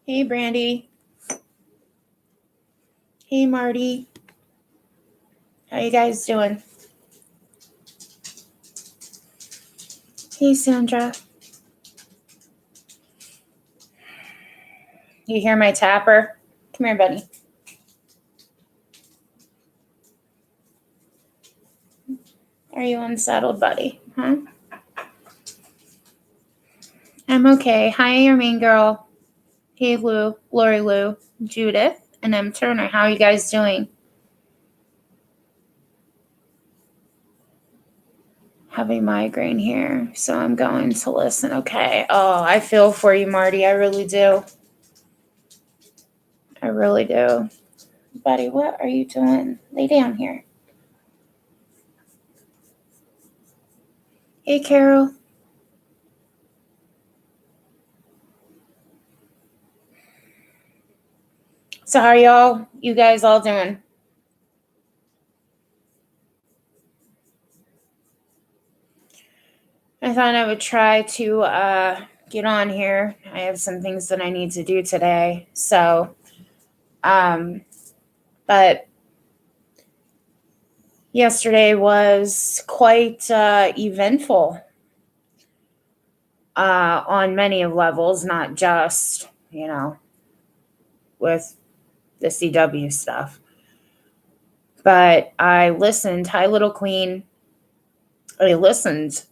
Hey, Brandy. Hey, Marty. How you guys doing? Hey, Sandra. You hear my tapper? Come here, buddy. Are you unsettled, buddy? Huh? I'm okay. Hi, your main girl. Hey, Lou, Lori Lou, Judith, and M. Turner. How are you guys doing? Have a migraine here, so I'm going to listen. Okay. Oh, I feel for you, Marty. I really do. I really do. Buddy, what are you doing? Lay down here. Hey, Carol. So how are you guys all doing? I thought I would try to get on here. I have some things that I need to do today. So, but yesterday was quite eventful on many levels, not just, with the CW stuff. But I listened. Hi, Little Queen. I listened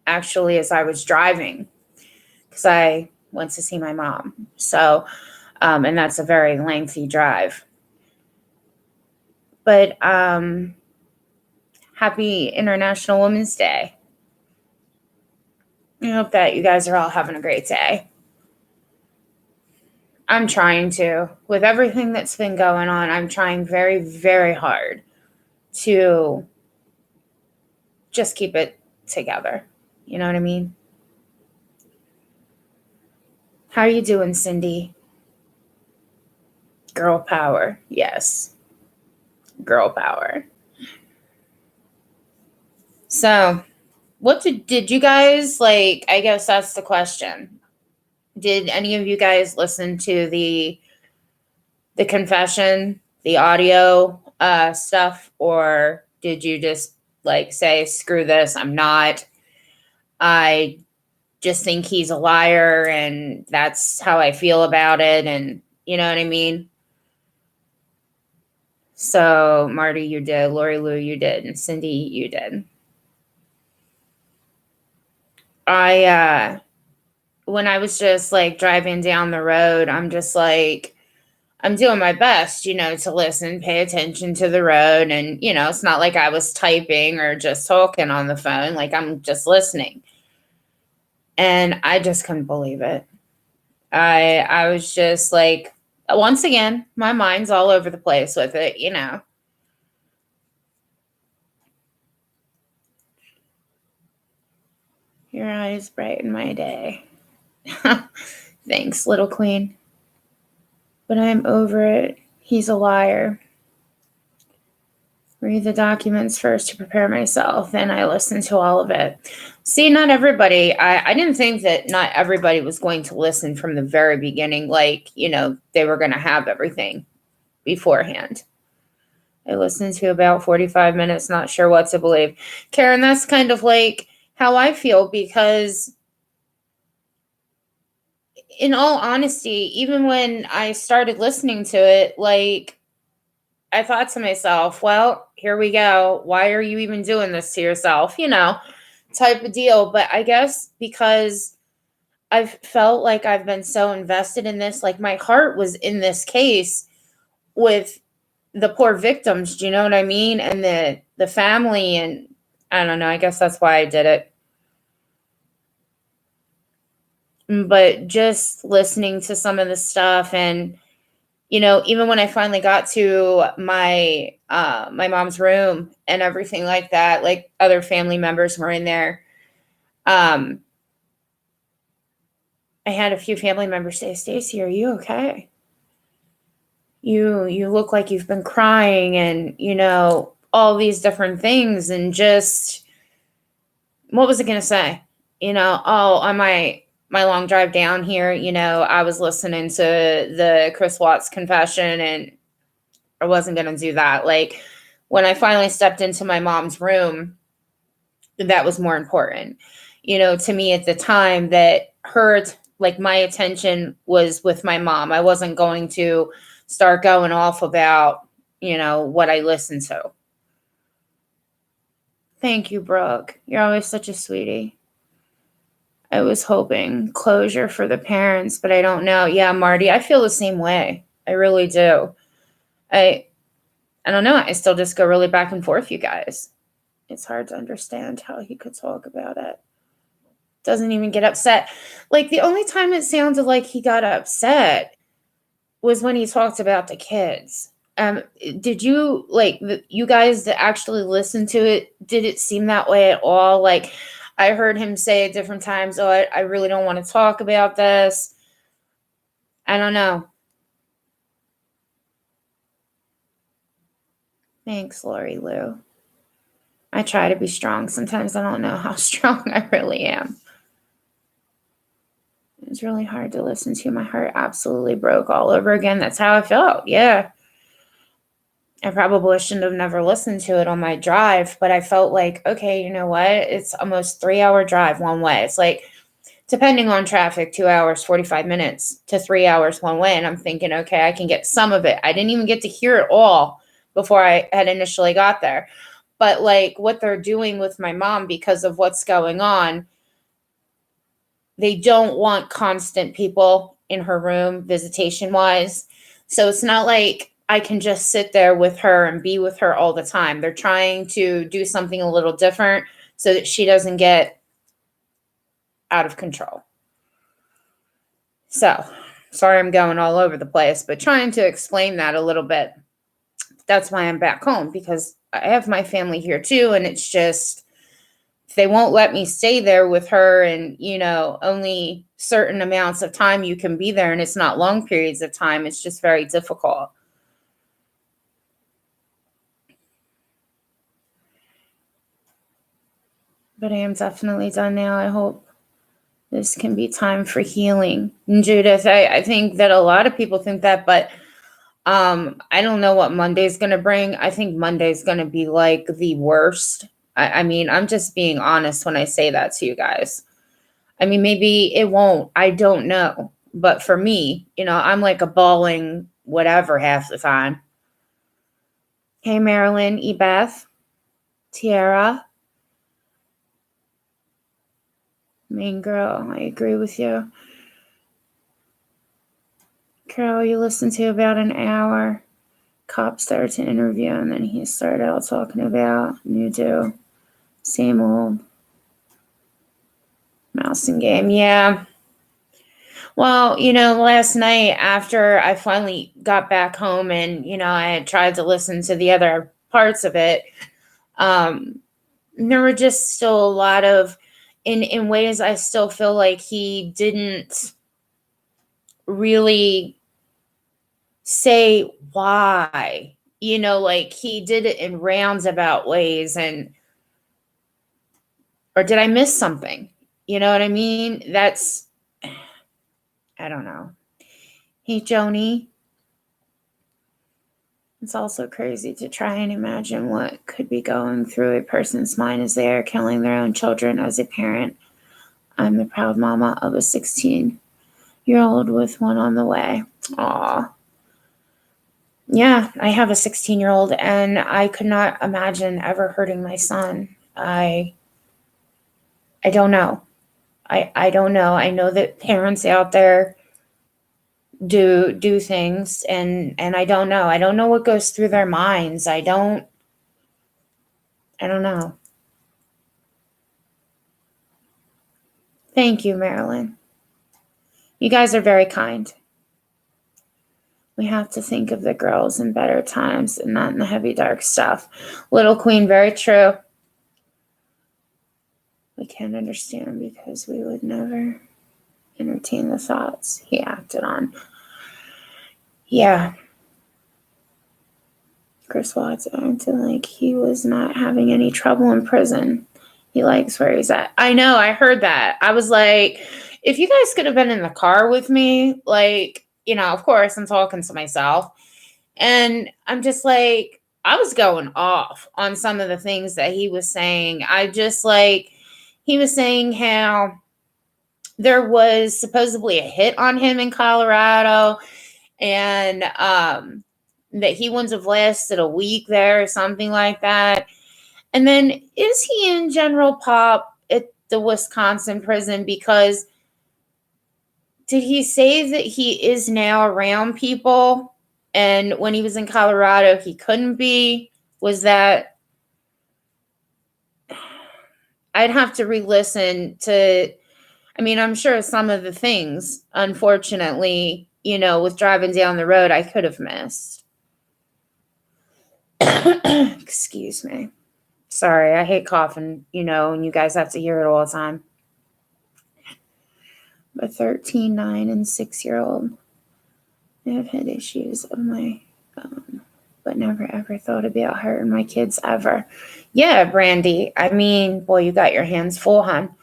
actually as I was driving because I went to see my mom. So, and that's a very lengthy drive. But happy International Women's Day. I hope that you guys are all having a great day. I'm trying to. With everything that's been going on, I'm trying very, very hard to just keep it together. You know what I mean? How are you doing, Cindy? Girl power. Yes. Girl power. So, what did you guys like? I guess that's the question. Did any of you guys listen to the confession, the audio stuff, or did you just like say, screw this, I'm not? I just think he's a liar, and that's how I feel about it, and you know what I mean? So, Marty, you did. Lori Lou, you did. And Cindy, you did. When I was just like driving down the road, I'm just like, I'm doing my best, to listen, pay attention to the road. And, it's not like I was typing or just talking on the phone. Like I'm just listening. And I just couldn't believe it. I was just like, once again, my mind's all over the place with it, Your eyes brighten my day. Thanks, little queen. But I'm over it. He's a liar. Read the documents first to prepare myself, then I listen to all of it. See, not everybody, I didn't think that not everybody was going to listen from the very beginning, like, they were going to have everything beforehand. I listened to about 45 minutes, not sure what to believe. Karen, that's kind of like how I feel because in all honesty, even when I started listening to it, like, I thought to myself, well, here we go. Why are you even doing this to yourself? Type of deal. But I guess because I've felt like I've been so invested in this, like my heart was in this case with the poor victims. Do you know what I mean? And the family, and I don't know. I guess that's why I did it. But just listening to some of the stuff and even when I finally got to my my mom's room and everything like that, like other family members were in there. I had a few family members say, "Stacy, are you okay? You look like you've been crying and, all these different things." And just what was I going to say? Oh, am I my long drive down here, I was listening to the Chris Watts confession, and I wasn't going to do that. Like, when I finally stepped into my mom's room, that was more important, to me at the time, that like, my attention was with my mom. I wasn't going to start going off about, what I listened to. Thank you, Brooke. You're always such a sweetie. I was hoping closure for the parents, but I don't know. Yeah, Marty, I feel the same way. I really do. I don't know. I still just go really back and forth, you guys. It's hard to understand how he could talk about it. Doesn't even get upset. Like, the only time it sounded like he got upset was when he talked about the kids. Did you, like, you guys that actually listened to it, did it seem that way at all? Like, I heard him say at different times, oh, I really don't want to talk about this. I don't know. Thanks, Lori Lou. I try to be strong. Sometimes I don't know how strong I really am. It was really hard to listen to. My heart absolutely broke all over again. That's how I felt. Yeah. I probably shouldn't have never listened to it on my drive, but I felt like, okay, you know what? It's almost 3-hour drive one way. It's like, depending on traffic, 2 hours, 45 minutes to 3 hours one way. And I'm thinking, okay, I can get some of it. I didn't even get to hear it all before I had initially got there. But like, what they're doing with my mom, because of what's going on, they don't want constant people in her room visitation wise. So it's not like I can just sit there with her and be with her all the time. They're trying to do something a little different so that she doesn't get out of control. So, sorry I'm going all over the place, but trying to explain that a little bit. That's why I'm back home, because I have my family here too, and it's just, they won't let me stay there with her, and only certain amounts of time you can be there, and it's not long periods of time. It's just very difficult. But I am definitely done now. I hope this can be time for healing. And Judith, I think that a lot of people think that, but I don't know what Monday's going to bring. I think Monday's going to be like the worst. I mean, I'm just being honest when I say that to you guys. I mean, maybe it won't. I don't know. But for me, I'm like a bawling whatever half the time. Hey, Marilyn, Ebeth, Tiara. Mean girl, I agree with you. Carol, you listened to about an hour. Cop started to interview, and then he started out talking about new do. Same old. Mouse and game, yeah. Well, last night after I finally got back home and, I had tried to listen to the other parts of it, there were just still a lot of, in ways I still feel like he didn't really say why, like he did it in roundabout ways, or did I miss something? You know what I mean? I don't know. Hey, Joni. It's also crazy to try and imagine what could be going through a person's mind as they are killing their own children as a parent. I'm the proud mama of a 16-year-old with one on the way. Aw. Yeah, I have a 16-year-old, and I could not imagine ever hurting my son. I don't know. I don't know. I know that parents out there do things, and I don't know. I don't know what goes through their minds. I don't know. Thank you, Marilyn. You guys are very kind. We have to think of the girls in better times and not in the heavy, dark stuff. Little Queen, very true. We can't understand because we would never entertain the thoughts he acted on. Yeah. Chris Watts acted like he was not having any trouble in prison. He likes where he's at. I know, I heard that. I was like, if you guys could have been in the car with me, like, of course I'm talking to myself. And I'm just like, I was going off on some of the things that he was saying. He was saying how there was supposedly a hit on him in Colorado, and that he wouldn't have lasted a week there or something like that. And then, is he in general pop at the Wisconsin prison? Because did he say that he is now around people, and when he was in Colorado he couldn't be? Was that, I'd have to re-listen to, I mean, I'm sure some of the things, unfortunately, with driving down the road, I could have missed. Excuse me. Sorry, I hate coughing, and you guys have to hear it all the time. But 13, 9, and 6-year-old, I have had issues of my but never ever thought about hurting my kids ever. Yeah, Brandy. I mean, boy, you got your hands full, hon.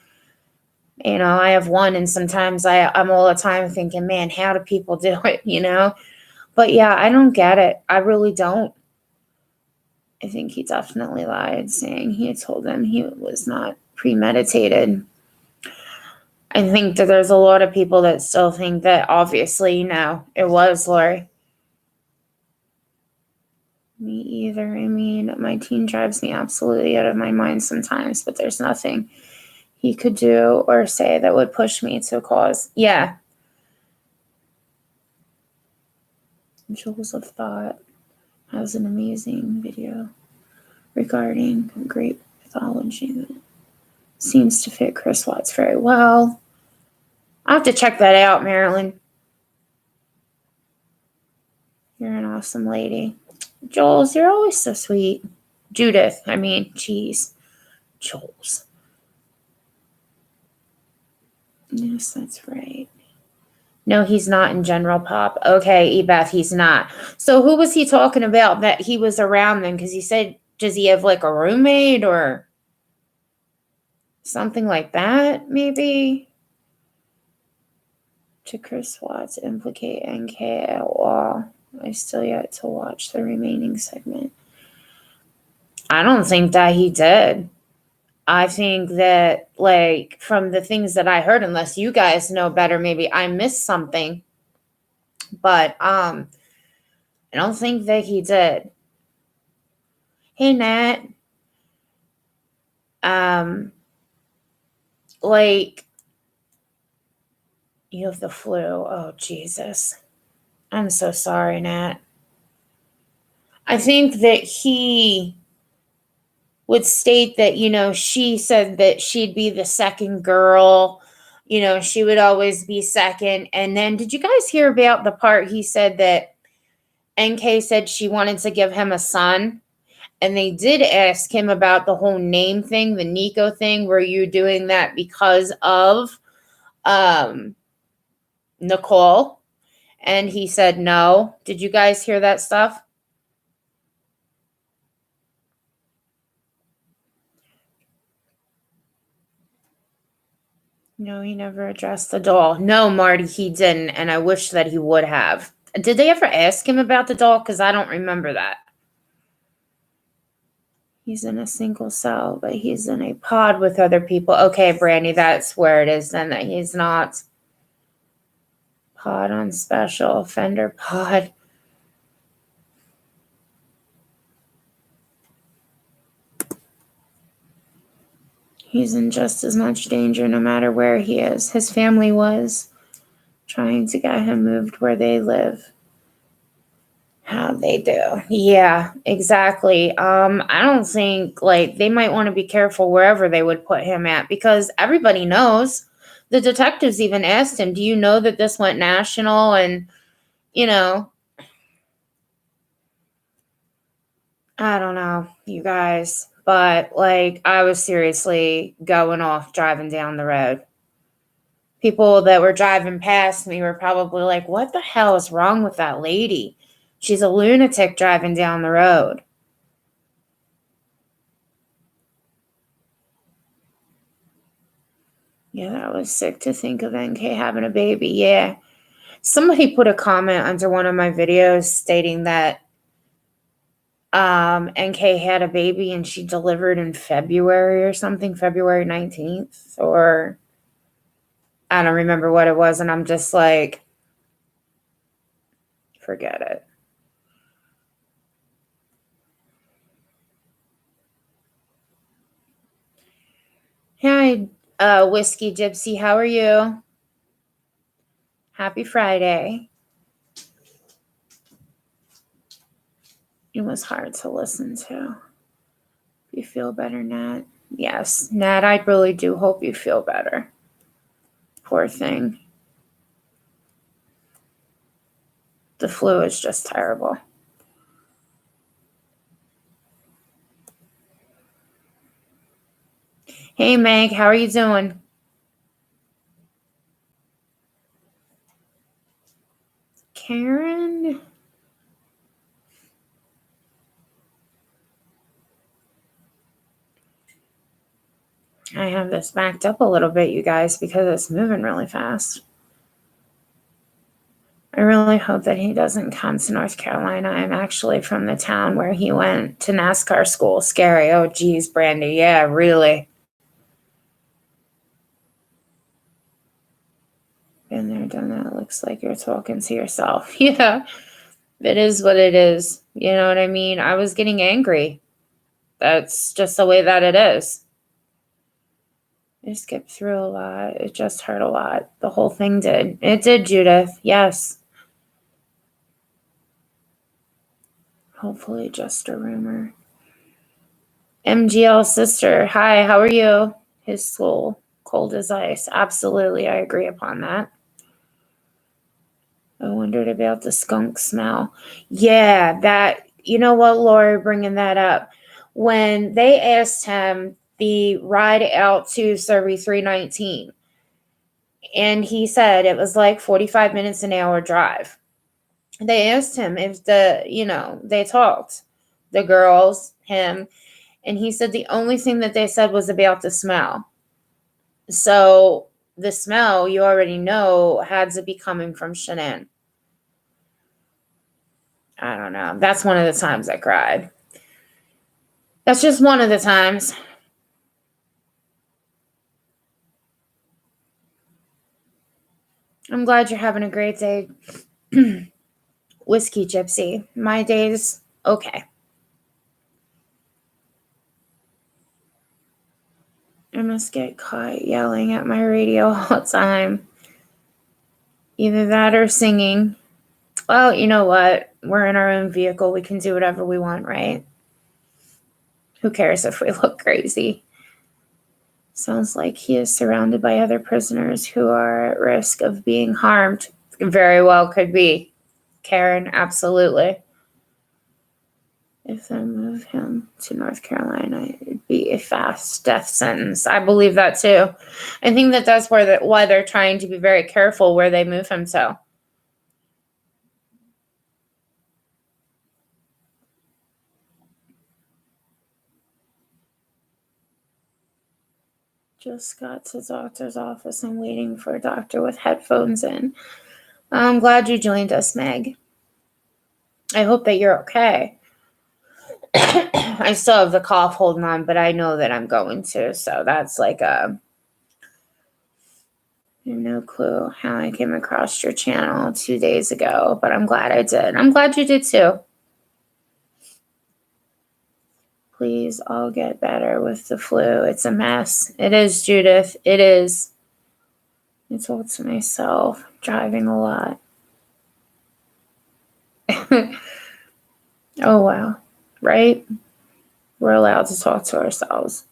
I have one, and sometimes I'm all the time thinking, man, how do people do it? But yeah, I don't get it. I really don't. I think he definitely lied, saying he had told them he was not premeditated. I think that there's a lot of people that still think that obviously, it was, Lori. Me either. I mean, my teen drives me absolutely out of my mind sometimes, but there's nothing he could do or say that would push me to cause. Yeah. Jewels of Thought has an amazing video regarding great mythology that seems to fit Chris Watts very well. I'll have to check that out, Marilyn. You're an awesome lady. Jules, you're always so sweet. Judith, I mean, geez. Jules. Yes, that's right. No, he's not in general pop. Okay, Ebeth, he's not. So who was he talking about that he was around then? Because he said, does he have like a roommate or something like that, maybe? To Chris Watts implicate NK at all. I still yet to watch the remaining segment. I don't think that he did. I think that, like, from the things that I heard, unless you guys know better, maybe I missed something. But I don't think that he did. Hey, Nat. Like, you have the flu. Oh, Jesus. I'm so sorry, Nat. I think that he would state that, she said that she'd be the second girl. She would always be second. And then, did you guys hear about the part he said that NK said she wanted to give him a son? And they did ask him about the whole name thing, the Nico thing. Were you doing that because of Nicole? And he said no. Did you guys hear that stuff? No, he never addressed the doll. No, Marty, he didn't. And I wish that he would have. Did they ever ask him about the doll? Because I don't remember that. He's in a single cell, but he's in a pod with other people. Okay, Brandy, that's where it is then, that he's not. Pod on special offender pod. He's in just as much danger no matter where he is. His family was trying to get him moved where they live. How'd they do? Yeah, exactly. I don't think, like, they might want to be careful wherever they would put him at, because everybody knows. The detectives even asked him, do you know that this went national? And, I don't know, you guys, but, like, I was seriously going off driving down the road. People that were driving past me were probably like, what the hell is wrong with that lady? She's a lunatic driving down the road. Yeah, that was sick to think of NK having a baby. Yeah. Somebody put a comment under one of my videos stating that NK had a baby and she delivered in February or something, February 19th, or I don't remember what it was. And I'm just like, forget it. Hi, Whiskey Gypsy. How are you? Happy Friday. It was hard to listen to. You feel better, Nat? Yes, Nat, I really do hope you feel better. Poor thing. The flu is just terrible. Hey, Meg, how are you doing? Karen? I have this backed up a little bit, you guys, because it's moving really fast. I really hope that he doesn't come to North Carolina. I'm actually from the town where he went to NASCAR school. Scary. Oh, geez, Brandy. Yeah, really. Been there, done that. Looks like you're talking to yourself. Yeah, it is what it is. You know what I mean? I was getting angry. That's just the way that it is. I skipped through a lot. It just hurt a lot. The whole thing did. It did, Judith. Yes. Hopefully just a rumor. MGL sister. Hi, how are you? His soul. Cold as ice. Absolutely, I agree upon that. I wondered about the skunk smell. Yeah, that, you know what, Lori, bringing that up. When they asked him the ride out to Surrey 319, and he said it was like 45 minutes an hour drive. They asked him if they talked, the girls, him, and he said the only thing that they said was about the smell. So the smell, you already know, had to be coming from Shanann. I don't know. That's one of the times I cried. That's just one of the times. I'm glad you're having a great day. Whiskey Gypsy. My day's okay. I must get caught yelling at my radio all the time. Either that or singing. Well, you know what? We're in our own vehicle. We can do whatever we want, right? Who cares if we look crazy? Sounds like he is surrounded by other prisoners who are at risk of being harmed. Very well could be. Karen, absolutely. If they move him to North Carolina, it'd be a fast death sentence. I believe that too. I think that that's why they're trying to be very careful where they move him to. Just got to doctor's office. I'm waiting for a doctor with headphones in. I'm glad you joined us, Meg. I hope that you're okay. I still have the cough holding on, but I know that I'm going to. So that's like I have no clue how I came across your channel 2 days ago, but I'm glad I did. I'm glad you did too. Please all get better with the flu. It's a mess. It is, Judith. It is. I told to myself, driving a lot. Oh, wow. Right? We're allowed to talk to ourselves.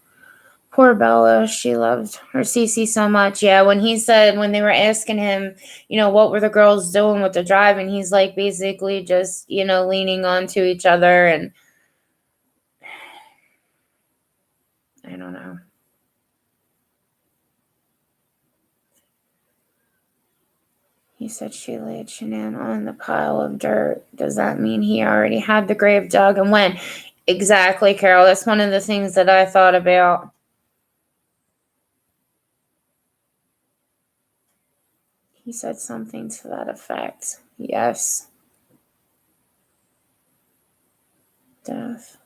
Poor Bella. She loved her Cece so much. Yeah, when they were asking him, what were the girls doing with the drive? And he's like basically just, leaning onto each other. And I don't know. He said she laid Shanann on the pile of dirt. Does that mean he already had the grave dug and when? Exactly, Carol. That's one of the things that I thought about. He said something to that effect. Yes. Death.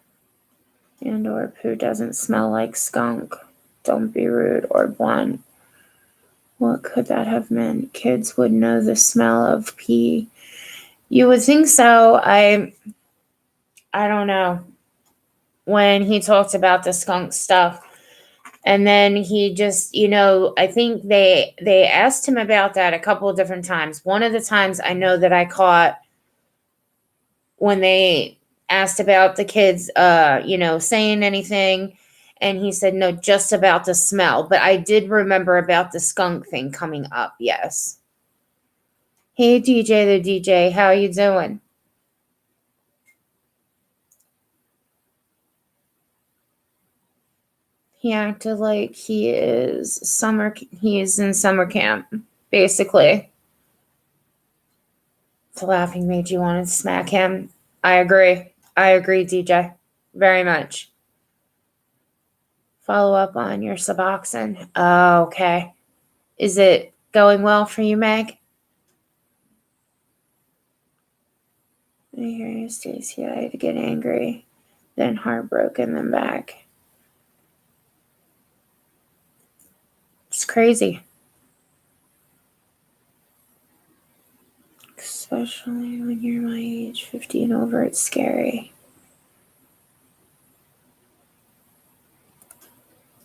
And or poo doesn't smell like skunk. Don't be rude or blunt. What could that have meant? Kids would know the smell of pee. You would think so. I don't know. When he talked about the skunk stuff, and then he just, I think they asked him about that a couple of different times. One of the times I know that I caught when they asked about the kids, saying anything, and he said no, just about the smell. But I did remember about the skunk thing coming up. Yes. Hey, DJ, the DJ, how you doing? He acted like he is in summer camp, basically. The laughing made you want to smack him. I agree, DJ. Very much. Follow up on your Suboxone. Oh, okay. Is it going well for you, Meg? I hear you, Stacey. I had to get angry, then heartbroken, then back. It's crazy. Especially when you're my age, 50 and over, it's scary.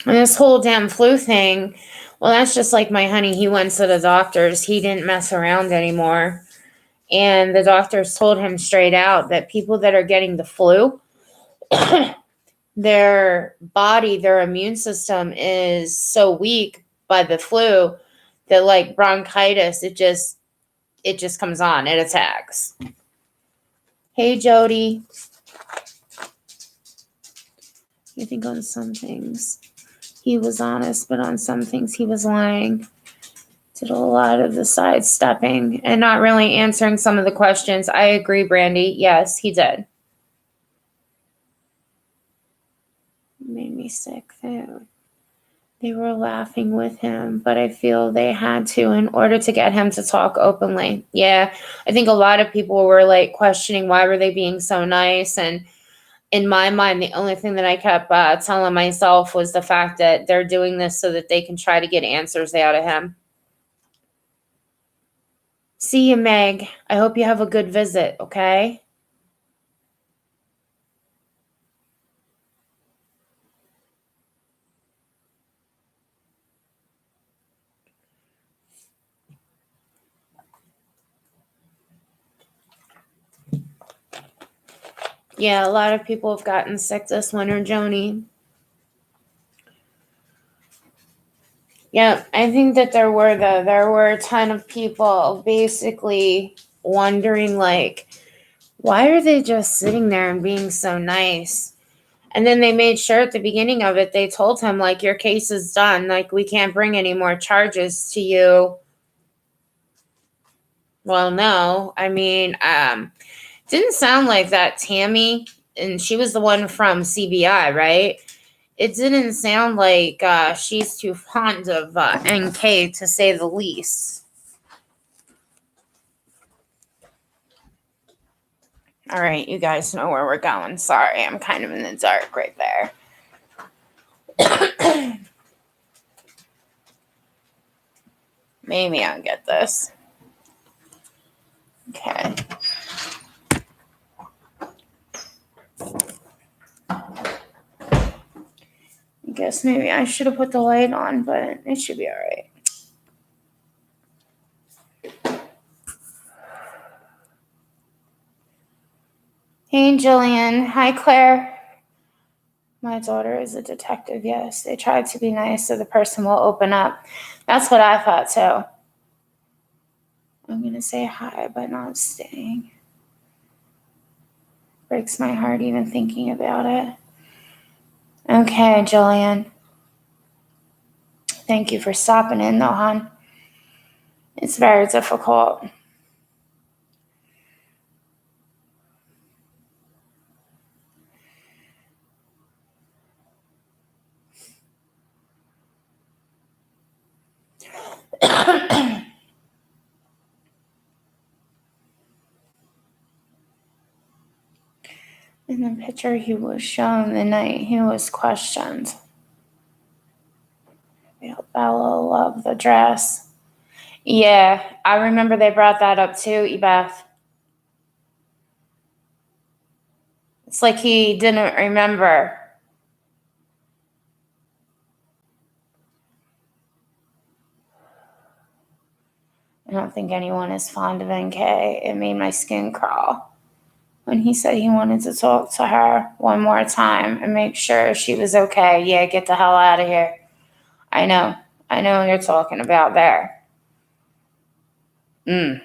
And this whole damn flu thing, well, that's just like my honey. He went to the doctors. He didn't mess around anymore. And the doctors told him straight out that people that are getting the flu, their body, their immune system is so weak by the flu that like bronchitis, it just comes on, it attacks. Hey, Jody. I think on some things he was honest, but on some things he was lying. Did a lot of the sidestepping and not really answering some of the questions. I agree, Brandy. Yes, he did. Made me sick though. They were laughing with him, but I feel they had to in order to get him to talk openly. Yeah, I think a lot of people were like questioning why were they being so nice. And in my mind, the only thing that I kept telling myself was the fact that they're doing this so that they can try to get answers out of him. See you, Meg. I hope you have a good visit, okay? Yeah, a lot of people have gotten sick this winter, Joni. Yeah, I think that there were a ton of people basically wondering like, why are they just sitting there and being so nice? And then they made sure at the beginning of it, they told him like, your case is done. Like, we can't bring any more charges to you. Well, no, I mean, didn't sound like that Tammy, and she was the one from CBI, right? It didn't sound like she's too fond of NK, to say the least. All right, you guys know where we're going. Sorry, I'm kind of in the dark right there. Maybe I'll get this. Okay. I guess maybe I should have put the light on, but it should be all right. Hey, Jillian. Hi, Claire. My daughter is a detective. Yes, they tried to be nice so the person will open up. That's what I thought too. I'm going to say hi, but not staying. Breaks my heart even thinking about it. Okay, Jillian. Thank you for stopping in, though, hon. It's very difficult. Same picture he was shown the night he was questioned. Bella loved the dress. Yeah, I remember they brought that up too, Ebeth. It's like he didn't remember. I don't think anyone is fond of NK. It made my skin crawl when he said he wanted to talk to her one more time and make sure she was okay. Yeah, get the hell out of here. I know what you're talking about there. And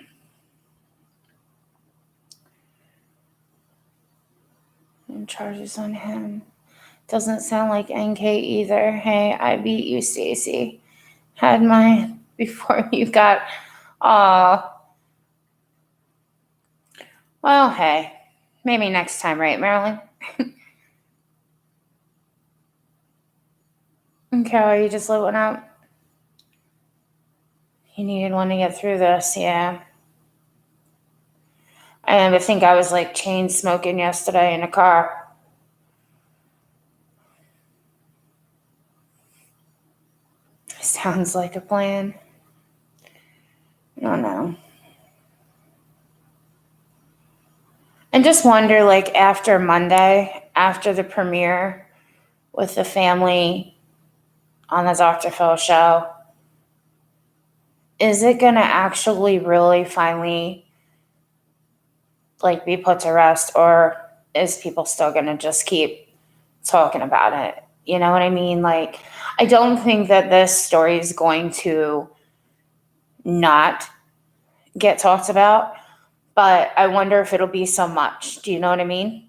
charges on him. Doesn't sound like NK either. Hey, I beat you, Stacy. Had mine before you got. Well, hey, maybe next time, right, Marilyn? Okay, are you just lit one up? You needed one to get through this, yeah. I think I was like chain smoking yesterday in a car. Sounds like a plan. I don't know. And just wonder, like, after Monday, after the premiere with the family on the Dr. Phil show, is it going to actually really finally, like, be put to rest, or is people still going to just keep talking about it? You know what I mean? Like, I don't think that this story is going to not get talked about, but I wonder if it'll be so much. Do you know what I mean?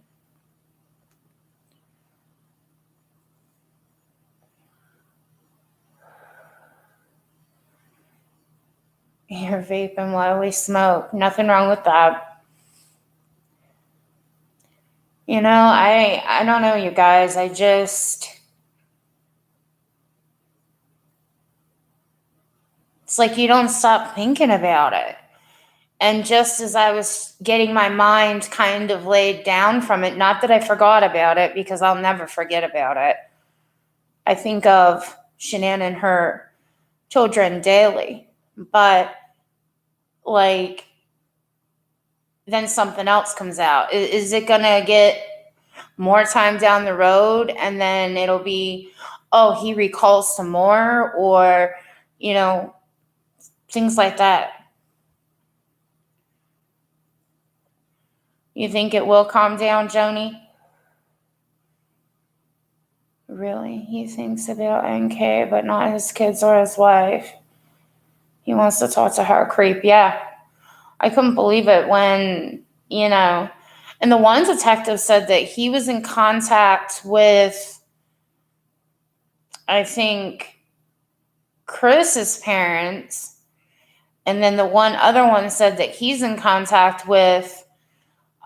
You're vaping while we smoke. Nothing wrong with that. You know, I don't know, you guys. It's like you don't stop thinking about it. And just as I was getting my mind kind of laid down from it, not that I forgot about it, because I'll never forget about it. I think of Shanann and her children daily. But, like, then something else comes out. Is it going to get more time down the road and then it'll be, oh, he recalls some more, or, you know, things like that? You think it will calm down, Joni? Really? He thinks about NK, but not his kids or his wife. He wants to talk to her. Creep. Yeah. I couldn't believe it when, and the one detective said that he was in contact with, I think, Chris's parents. And then the one other one said that he's in contact with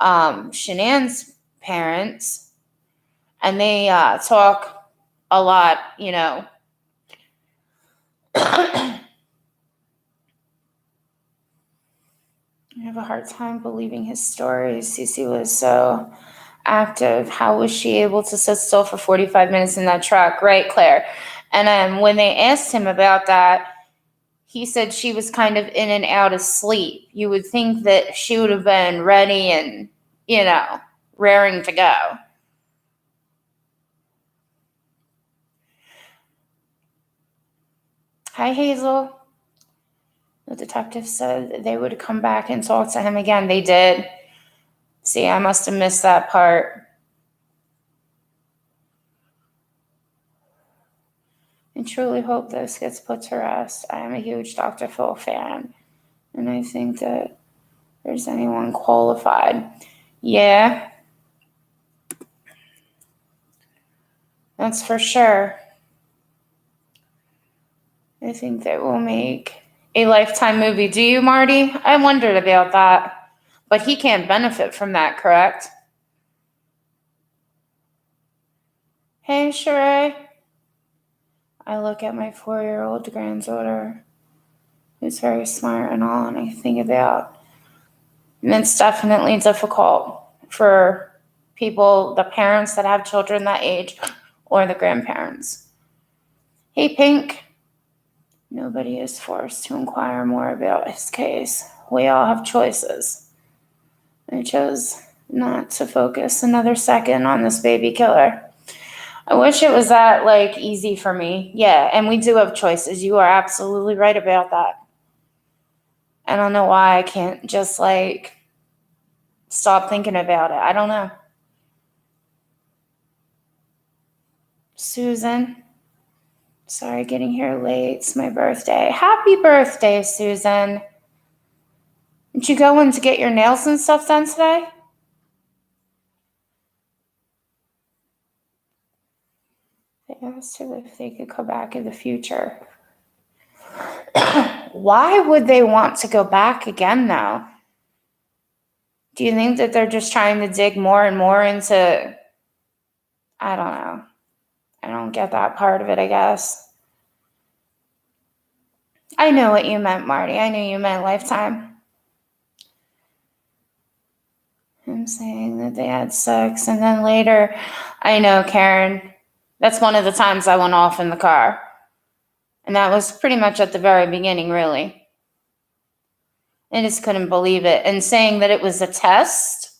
Shanann's parents. And they talk a lot, I have a hard time believing his stories. Cece was so active. How was she able to sit still for 45 minutes in that truck? Right, Claire? And when they asked him about that, he said she was kind of in and out of sleep. You would think that she would have been ready and, raring to go. Hi, Hazel. The detective said they would come back and talk to him again. They did. See, I must have missed that part. I truly hope this gets put to rest. I am a huge Dr. Phil fan, and I think that there's anyone qualified. Yeah, that's for sure. I think that we'll make a Lifetime movie. Do you, Marty? I wondered about that. But he can't benefit from that, correct? Hey, Sheree. I look at my 4-year-old granddaughter, who's very smart and all, and I think about, and it's definitely difficult for people, the parents that have children that age, or the grandparents. Hey, Pink. Nobody is forced to inquire more about his case. We all have choices. I chose not to focus another second on this baby killer. I wish it was that, easy for me. Yeah, and we do have choices. You are absolutely right about that. I don't know why I can't just, stop thinking about it. I don't know. Susan. Sorry, getting here late. It's my birthday. Happy birthday, Susan. Did you go in to get your nails and stuff done today? They asked her if they could come back in the future. Why would they want to go back again, though? Do you think that they're just trying to dig more and more into... I don't know. I don't get that part of it, I guess. I know what you meant, Marty. I knew you meant Lifetime. I'm saying that they had sex, and then later... I know, Karen. That's one of the times I went off in the car. And that was pretty much at the very beginning, really. I just couldn't believe it. And saying that it was a test...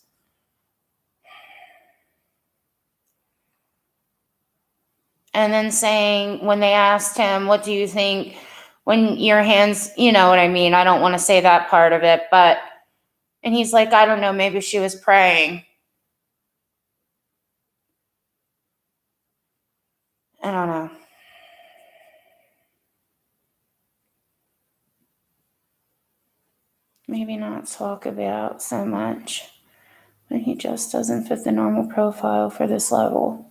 And then saying, when they asked him, what do you think when your hands, you know what I mean? I don't want to say that part of it, but, and he's like, I don't know, maybe she was praying. I don't know. Maybe not talk about so much, but he just doesn't fit the normal profile for this level.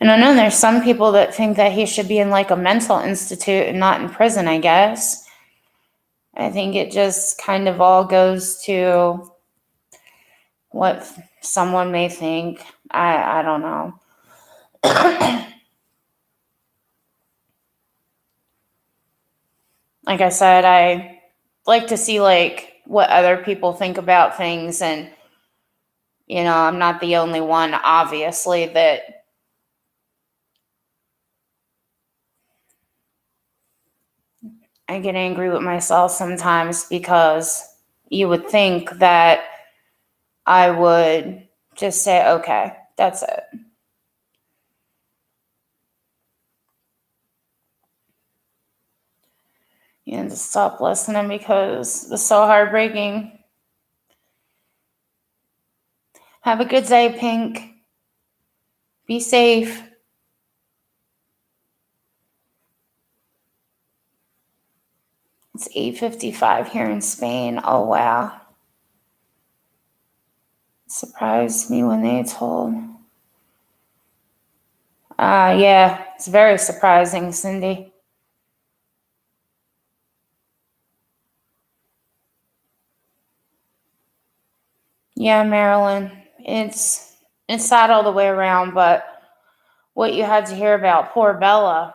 And I know there's some people that think that he should be in a mental institute and not in prison, I guess. I think it just kind of all goes to what someone may think. I don't know. Like I said, I like to see what other people think about things, and I'm not the only one, obviously, that I get angry with myself sometimes, because you would think that I would just say, okay, that's it. And to stop listening because it's so heartbreaking. Have a good day, Pink. Be safe. It's 8:55 here in Spain. Oh, wow. It surprised me when they told. Yeah, it's very surprising, Cindy. Yeah, Marilyn, it's sad all the way around, but what you had to hear about poor Bella.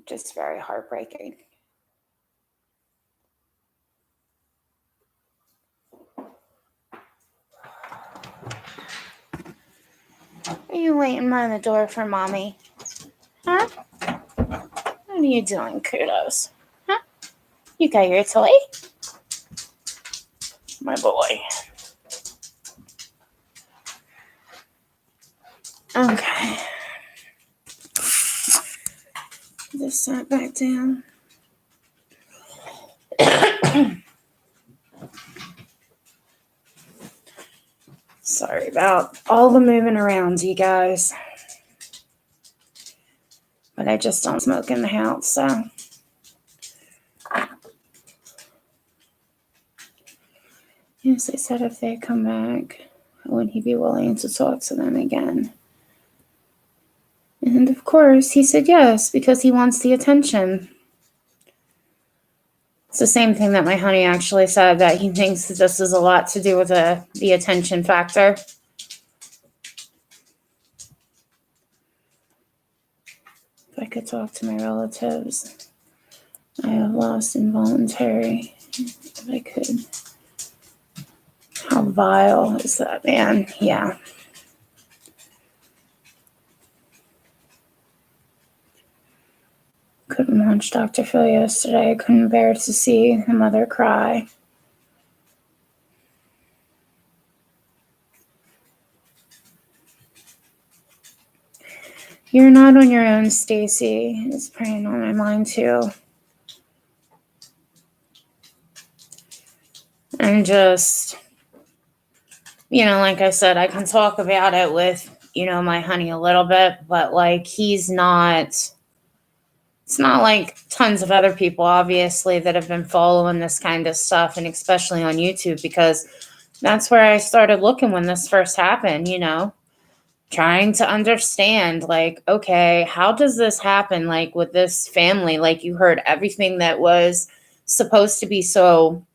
Just very heartbreaking. Are you waiting by the door for Mommy? Huh? What are you doing, Kudos? Huh? You got your toy? My boy. Okay. Just sat back down. Sorry about all the moving around, you guys. But I just don't smoke in the house, so. Yes, they said if they come back, would he be willing to talk to them again? And of course, he said yes, because he wants the attention. It's the same thing that my honey actually said, that he thinks that this is a lot to do with the attention factor. If I could talk to my relatives I have lost involuntary. If I could. How vile is that, man? Yeah. Couldn't watch Dr. Phil yesterday. I couldn't bear to see the mother cry. You're not on your own, Stacy. It's preying on my mind too. And just, like I said, I can talk about it with, my honey a little bit, but like it's not like tons of other people, obviously, that have been following this kind of stuff, and especially on YouTube, because that's where I started looking when this first happened, trying to understand, like, okay, how does this happen? Like with this family, like you heard everything that was supposed to be so,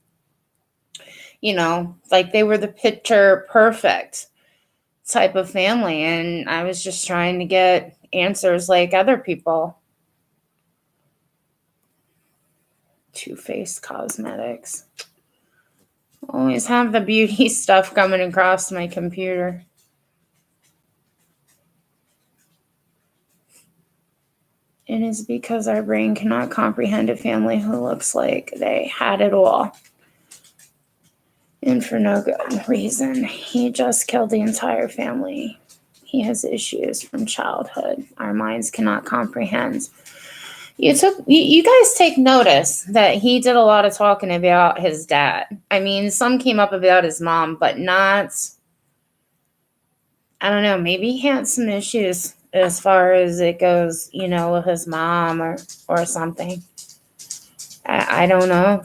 like they were the picture perfect type of family. And I was just trying to get answers like other people. Too Faced Cosmetics. Always have the beauty stuff coming across my computer. It is because our brain cannot comprehend a family who looks like they had it all. And for no good reason. He just killed the entire family. He has issues from childhood. Our minds cannot comprehend. You guys take notice that he did a lot of talking about his dad. I mean, some came up about his mom, but not, I don't know, maybe he had some issues as far as it goes, with his mom or something. I don't know.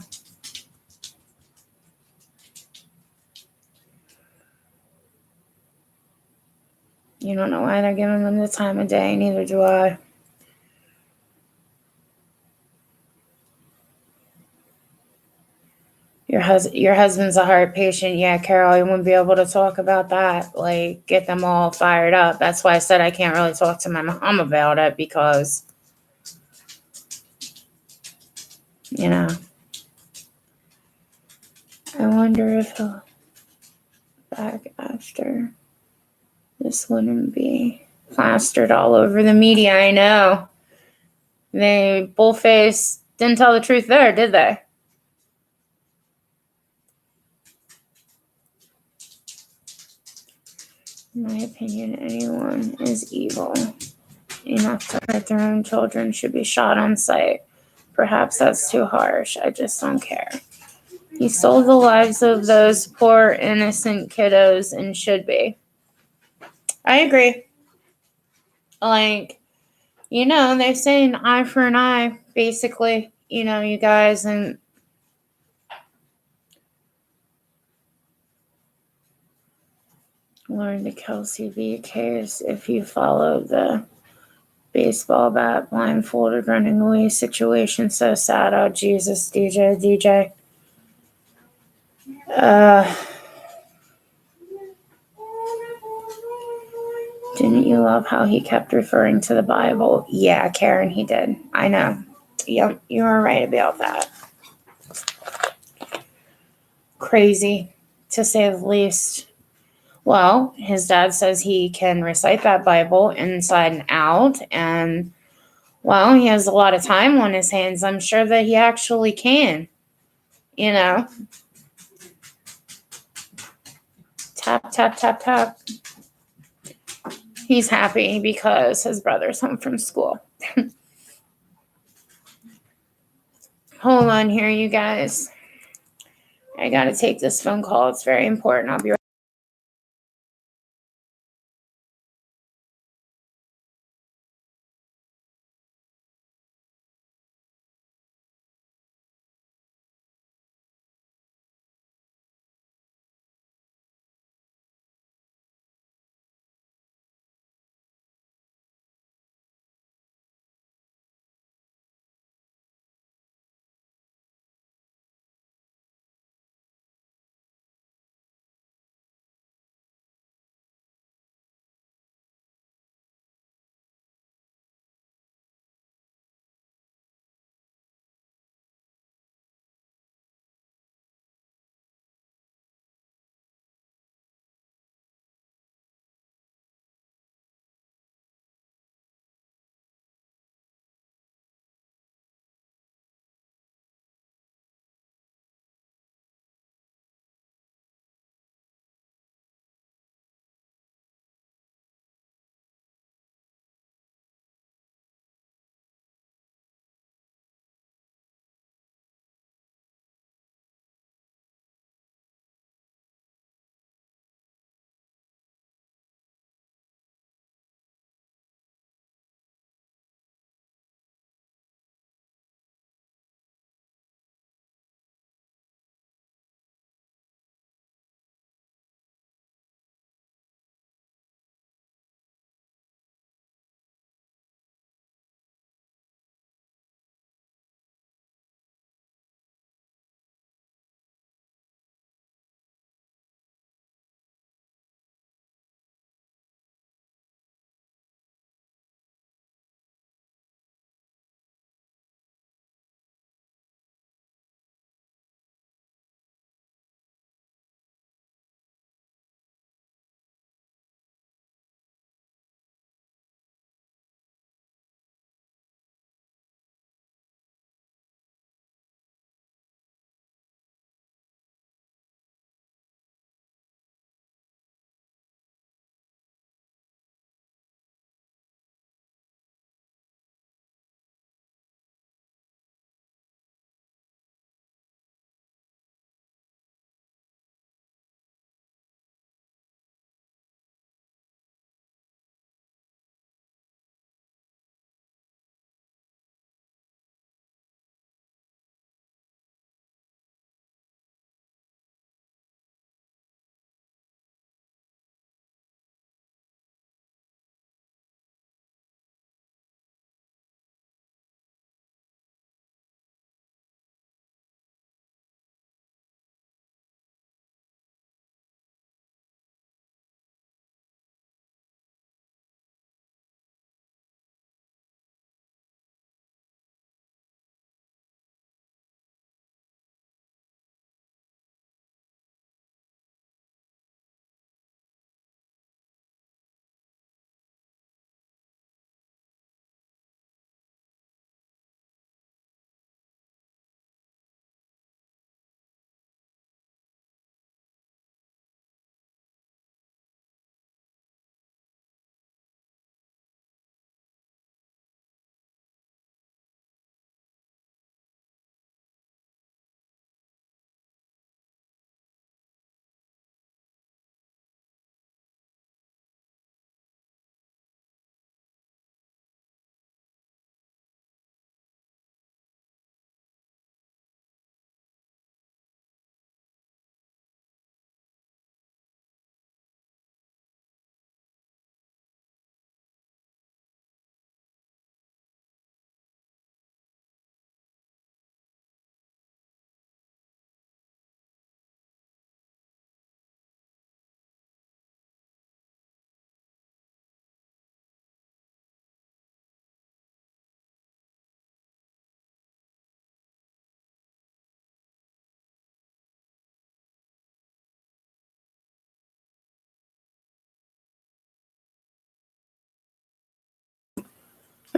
You don't know why they're giving them the time of day, neither do I. Your husband's a heart patient. Yeah, Carol, you wouldn't be able to talk about that. Like, get them all fired up. That's why I said I can't really talk to my mom about it because, I wonder if he'll back after. This wouldn't be plastered all over the media. I know. They bullface didn't tell the truth there, did they? In my opinion, anyone is evil enough to hurt their own children should be shot on sight. Perhaps that's too harsh. I just don't care. He stole the lives of those poor innocent kiddos and should be. I agree. Like, they're saying eye for an eye, basically, you guys, and learn the Kelsey V case if you follow the baseball bat blindfolded running away situation. So sad. Oh, Jesus, DJ. Didn't you love how he kept referring to the Bible? Yeah, Karen, he did. I know. Yep, you were right about that. Crazy, to say the least. Well, his dad says he can recite that Bible inside and out, and, well, he has a lot of time on his hands. I'm sure that he actually can, Tap, tap, tap, tap. He's happy because his brother's home from school. Hold on here, you guys. I gotta take this phone call. It's very important. I'll be right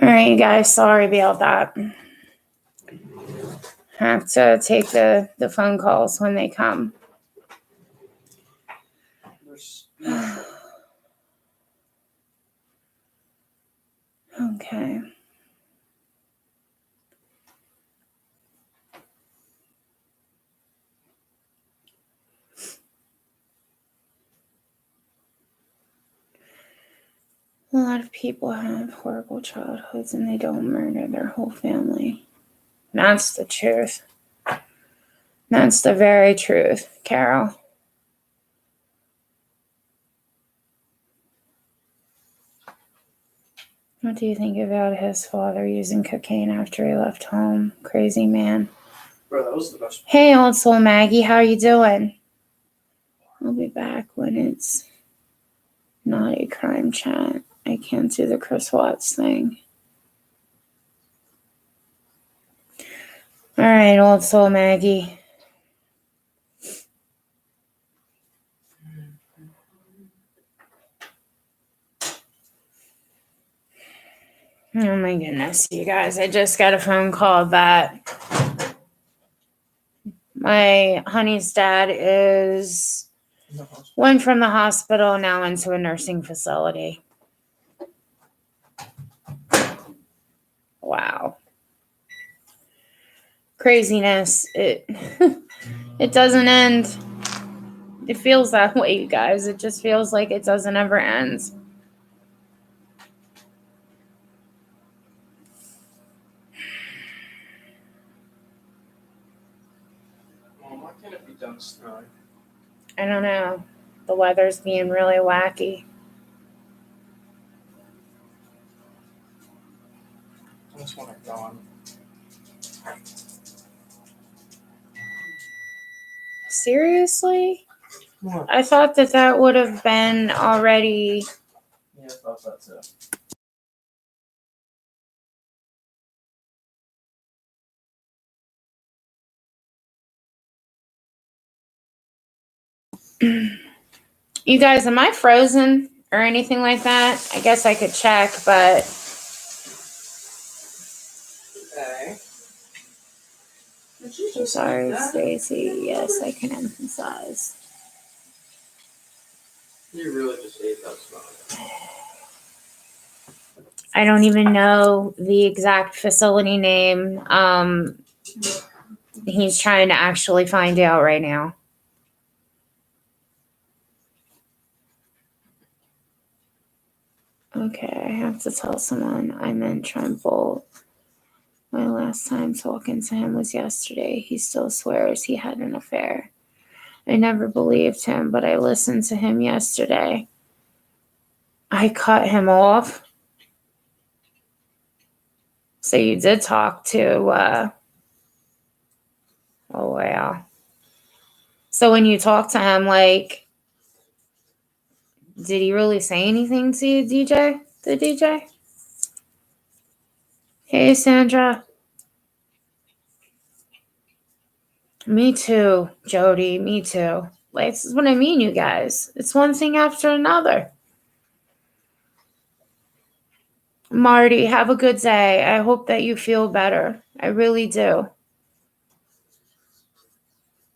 All right, you guys, sorry about that. Have to take the phone calls when they come. Okay. A lot of people have horrible childhoods and they don't murder their whole family. That's the truth. That's the very truth, Carol. What do you think about his father using cocaine after he left home? Crazy man. Bro, that was the best. Hey, old soul Maggie, how are you doing? I'll be back when it's not a crime chat. I can't do the Chris Watts thing. All right, old soul Maggie. Oh my goodness, you guys. I just got a phone call that my honey's dad went from the hospital now into a nursing facility. Wow. Craziness. It doesn't end. It feels that way, you guys. It just feels like it doesn't ever end. Why can't it be done snowing? I don't know. The weather's being really wacky. I just want it gone. Seriously? What? I thought that would have been already. Yeah, I thought that too. You guys, am I frozen or anything like that? I guess I could check, but. Okay. I'm sorry, Stacy. Yes, I can emphasize. You really just ate that smoke. I don't even know the exact facility name. He's trying to actually find out right now. Okay, I have to tell someone I'm in Trumbull. My last time talking to him was yesterday. He still swears he had an affair. I never believed him, but I listened to him yesterday. I cut him off. So you did talk to, oh wow. So when you talked to him, like, did he really say anything to you, DJ? The DJ? Hey, Sandra. Me too, Jody. Me too. Like, this is what I mean, you guys. It's one thing after another. Marty, have a good day. I hope that you feel better. I really do.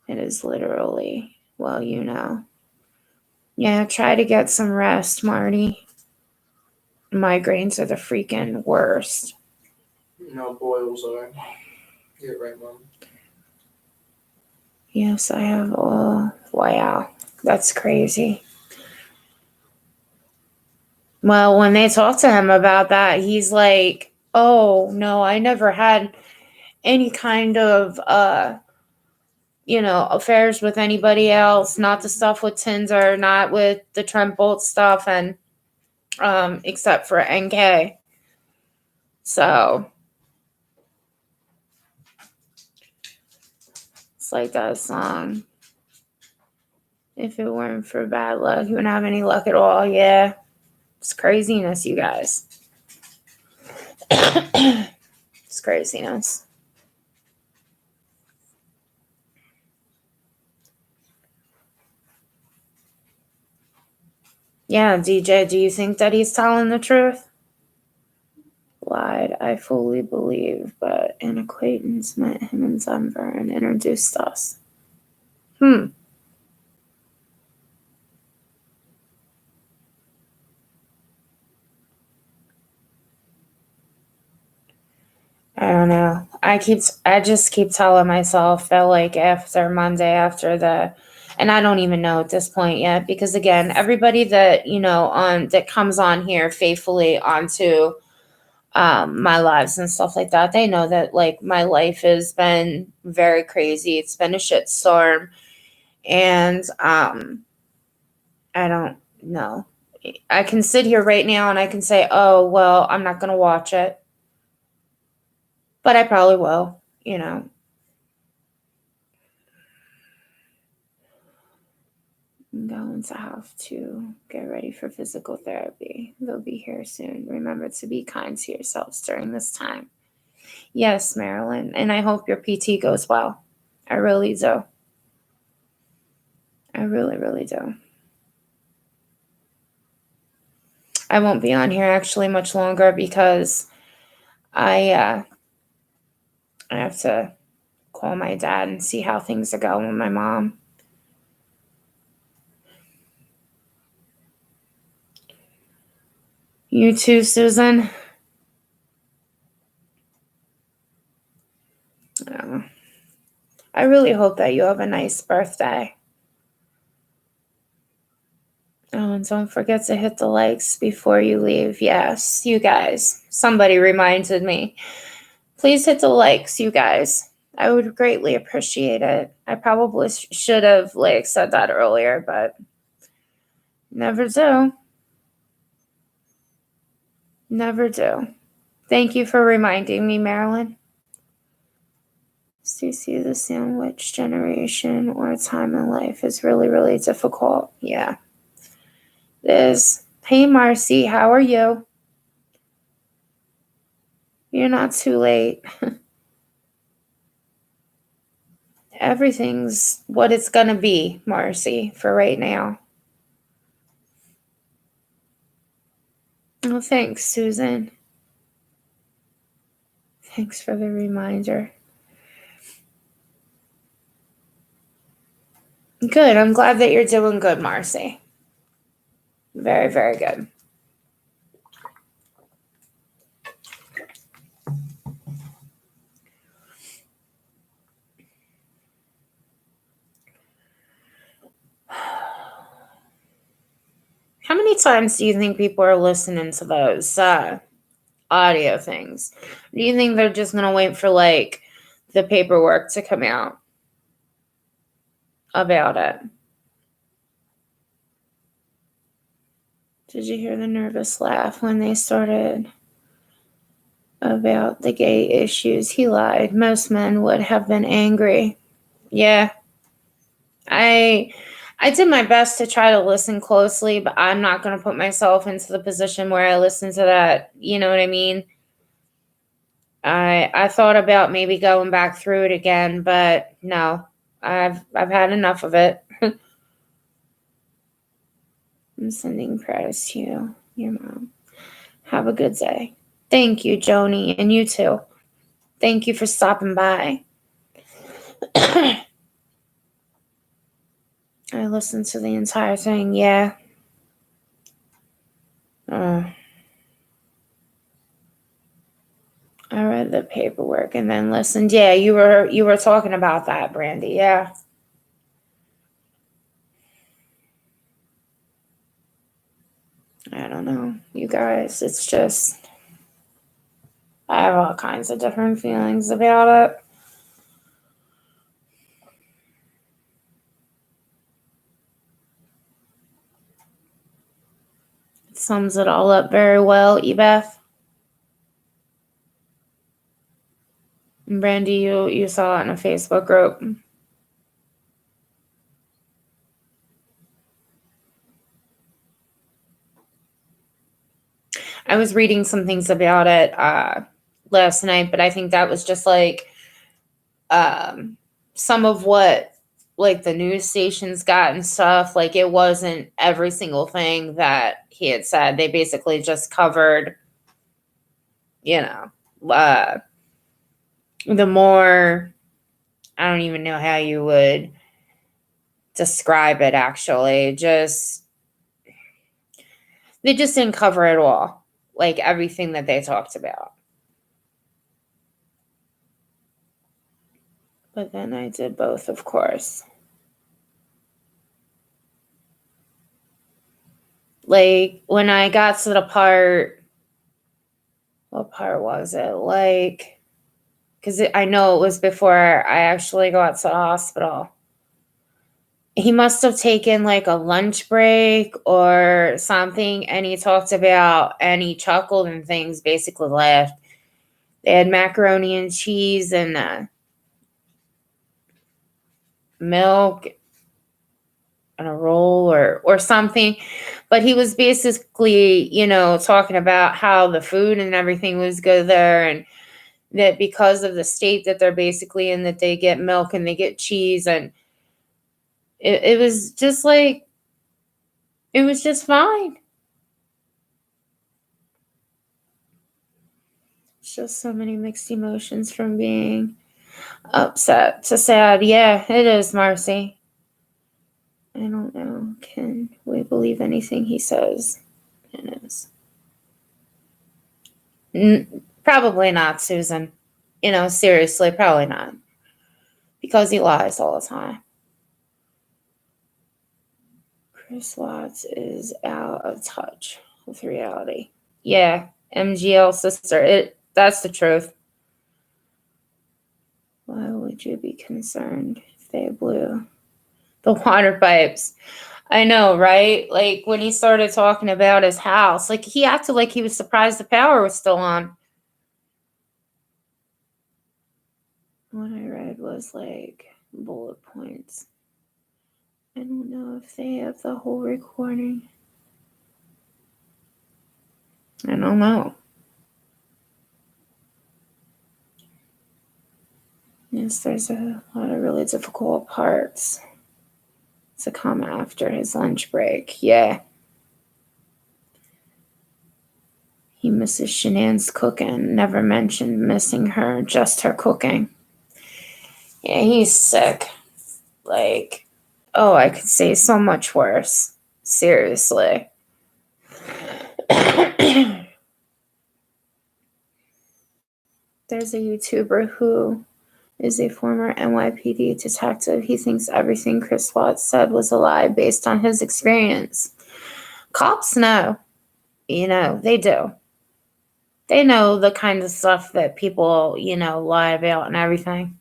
It is literally, well, you know. Yeah, try to get some rest, Marty. Migraines are the freaking worst. No, boils are. Get it right, Mom. Yes, I have. Oh, wow. That's crazy. Well, when they talk to him about that, he's like, oh, no, I never had any kind of, affairs with anybody else, not the stuff with Tinder, not with the Trent Bolt stuff, and except for NK. So it's like that song. If it weren't for bad luck, you wouldn't have any luck at all. Yeah. It's craziness, you guys. It's craziness. Yeah, DJ, do you think that he's telling the truth? lied. I fully believe, but an acquaintance met him in Denver and introduced us. I don't know. I just keep telling myself that like after Monday, and I don't even know at this point yet, because again, everybody that, that comes on here faithfully onto my lives and stuff like that, they know that like my life has been very crazy. It's been a shit storm. And I don't know. I can sit here right now and I can say, oh well, I'm not gonna watch it. But I probably will, I'm going to have to get ready for physical therapy. They'll be here soon. Remember to be kind to yourselves during this time. Yes, Marilyn, and I hope your PT goes well. I really do. I really, really do. I won't be on here actually much longer because I have to call my dad and see how things are going with my mom. You too, Susan. I really hope that you have a nice birthday. Oh, and don't forget to hit the likes before you leave. Yes, you guys. Somebody reminded me. Please hit the likes, you guys. I would greatly appreciate it. I probably should have said that earlier, but never do. Never do. Thank you for reminding me, Marilyn. Cece, the sandwich generation or time in life is really, really difficult. Yeah, it is. Hey, Marcy, how are you? You're not too late. Everything's what it's going to be, Marcy, for right now. Oh, thanks, Susan. Thanks for the reminder. Good. I'm glad that you're doing good, Marcy. Very, very good. How many times do you think people are listening to those audio things? Do you think they're just going to wait for the paperwork to come out about it? Did you hear the nervous laugh when they started about the gay issues? He lied. Most men would have been angry. Yeah. I did my best to try to listen closely, but I'm not going to put myself into the position where I listen to that. You know what I mean? I thought about maybe going back through it again, but no. I've had enough of it. I'm sending prayers to you, your mom. Have a good day. Thank you, Joni, and you too. Thank you for stopping by. I listened to the entire thing, yeah. I read the paperwork and then listened. Yeah, you were talking about that, Brandy. Yeah. I don't know, you guys. It's just I have all kinds of different feelings about it. It sums it all up very well, Ebeth. And Brandy, you saw it in a Facebook group. I was reading some things about it last night, but I think that was just some of what the news stations got and stuff. It wasn't every single thing that he had said. They basically just covered you know, the more, I don't even know how you would describe it actually. They just didn't cover it all, like everything that they talked about. But then I did both, of course. Like when I got to the part, what part was it? Like, because I know it was before I actually got to the hospital. He must have taken like a lunch break or something, and he talked about, and he chuckled and things, basically laughed. They had macaroni and cheese and milk and a roll or something. But he was basically, talking about how the food and everything was good there, and that because of the state that they're basically in, that they get milk and they get cheese, and it was just like, it was just fine. It's just so many mixed emotions from being upset to sad. Yeah, it is, Marcy. I don't know. Can we believe anything he says? It is. Probably not, Susan. Seriously, probably not. Because he lies all the time. Chris Watts is out of touch with reality. Yeah, MGL sister. That's the truth. Why would you be concerned if they blew the water pipes? I know, right? Like when he started talking about his house, like he acted like he was surprised the power was still on. What I read was like bullet points. I don't know if they have the whole recording. I don't know. Yes, there's a lot of really difficult parts to come after his lunch break. Yeah. He misses Shanann's cooking. Never mentioned missing her, just her cooking. Yeah, he's sick. Like, oh, I could say so much worse. Seriously. There's a YouTuber who is a former NYPD detective. He thinks everything Chris Watts said was a lie based on his experience. Cops know. They do. They know the kind of stuff that people, lie about and everything.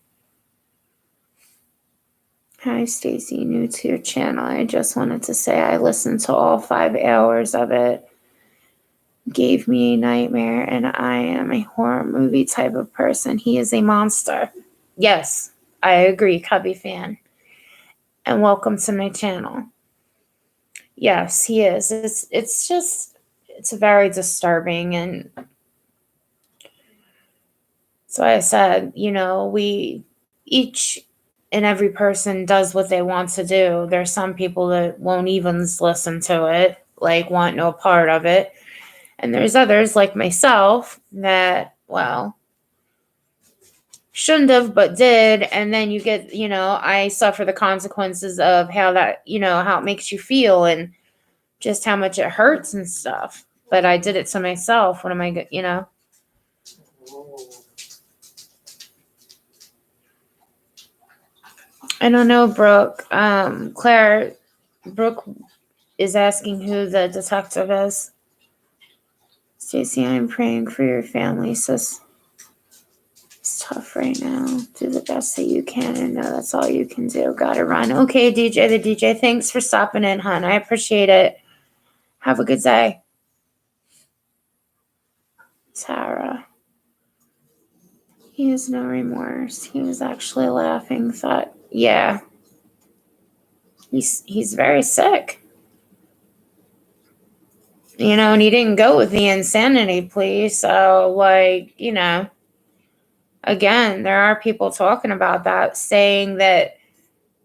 Hi, Stacy. New to your channel. I just wanted to say I listened to all 5 hours of it. Gave me a nightmare, and I am a horror movie type of person. He is a monster. Yes, I agree, Cubby fan. And welcome to my channel. Yes, he is. It's very disturbing, and so I said, we each and every person does what they want to do. There's some people that won't even listen to it, like want no part of it. And there's others like myself that, well, shouldn't have, but did. And then you get, I suffer the consequences of how that, how it makes you feel and just how much it hurts and stuff. But I did it to myself. What am I, I don't know, Brooke. Brooke is asking who the detective is. Stacey, I'm praying for your family, sis. It's tough right now. Do the best that you can, and know that's all you can do. Gotta run. Okay, DJ the DJ. Thanks for stopping in, hon. I appreciate it. Have a good day. Tara. He has no remorse. He was actually laughing. Thought, yeah. He's very sick. And he didn't go with the insanity plea. So, again, there are people talking about that, saying that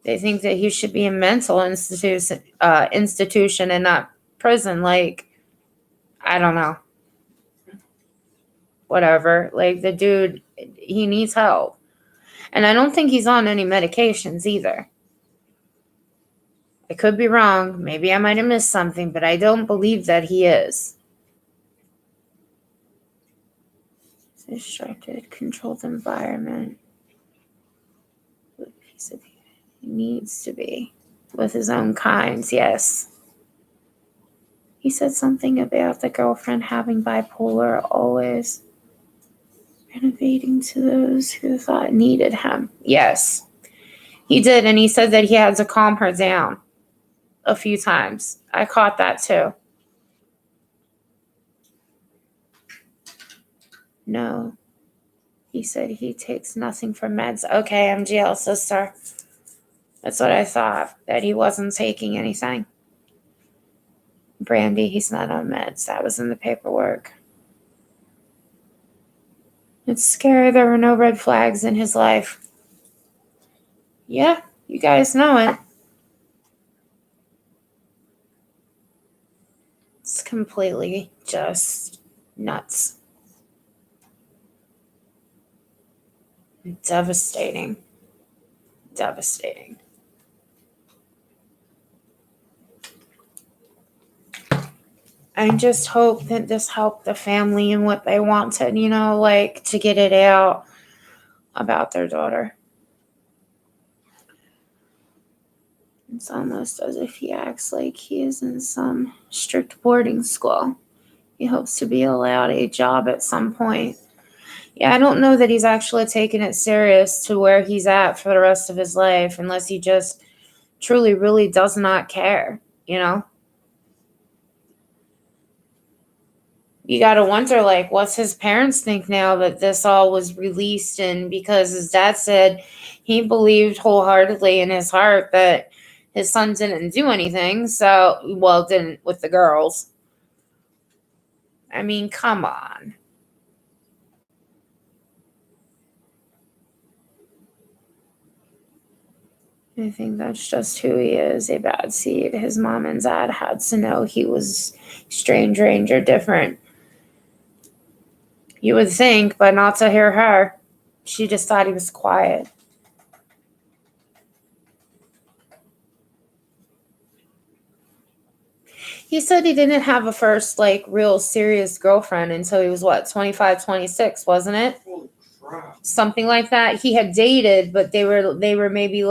they think that he should be a mental institution and not prison. Like, I don't know. whatever. Like, the dude, he needs help. And I don't think he's on any medications either. I could be wrong. Maybe I might have missed something, but I don't believe that he is. Distracted, controlled environment. He said he needs to be with his own kinds, yes. He said something about the girlfriend having bipolar, always renovating to those who thought needed him. Yes, he did. And he said that he had to calm her down a few times. I caught that too. No, he said he takes nothing for meds. Okay, MGL sister. That's what I thought, that he wasn't taking anything. Brandy, he's not on meds. That was in the paperwork. It's scary there were no red flags in his life. Yeah, you guys know it. It's completely just nuts. Devastating. Devastating. I just hope that this helped the family and what they wanted, like to get it out about their daughter. It's almost as if he acts like he is in some strict boarding school. He hopes to be allowed a job at some point. Yeah, I don't know that he's actually taking it serious to where he's at for the rest of his life, unless he just truly, really does not care, You got to wonder, like, what's his parents think now that this all was released? And because his dad said he believed wholeheartedly in his heart that his son didn't do anything. Didn't with the girls. I mean, come on. I think that's just who he is, a bad seed. His mom and dad had to know he was strange, or different. You would think, but not to hear her. She just thought he was quiet. He said he didn't have a first, real serious girlfriend until he was, 25, 26, wasn't it? Holy crap. Something like that. He had dated, but they were maybe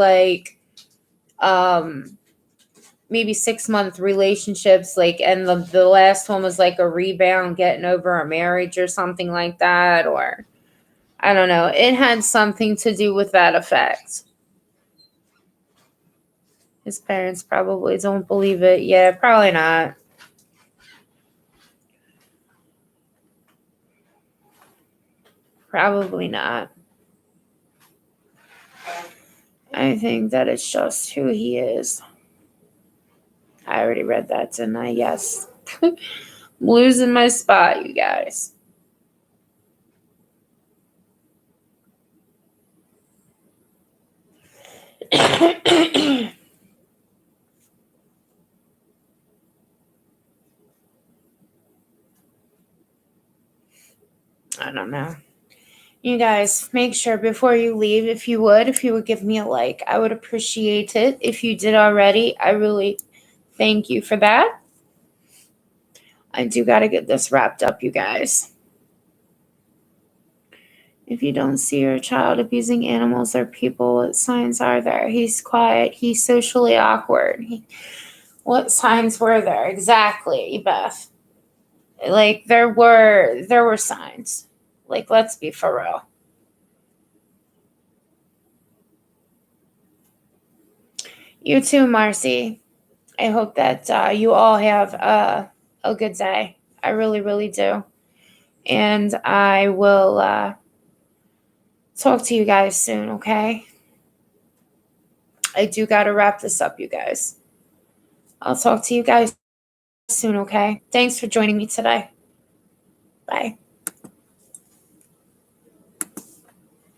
maybe 6-month relationships, and the last one was like a rebound, getting over a marriage or something like that, or I don't know. It had something to do with that effect. His parents probably don't believe it. Yeah, probably not. Probably not. I think that it's just who he is. I already read that, didn't I? Yes. I'm losing my spot, you guys. I don't know. You guys, make sure before you leave, if you would give me a like. I would appreciate it. If you did already, I really thank you for that. I do got to get this wrapped up, you guys. If you don't see your child abusing animals or people, what signs are there? He's quiet. He's socially awkward. What signs were there? Exactly, Beth. There were signs. Let's be for real. You too, Marcy. I hope that you all have a good day. I really, really do. And I will talk to you guys soon, okay? I do got to wrap this up, you guys. I'll talk to you guys soon, okay? Thanks for joining me today.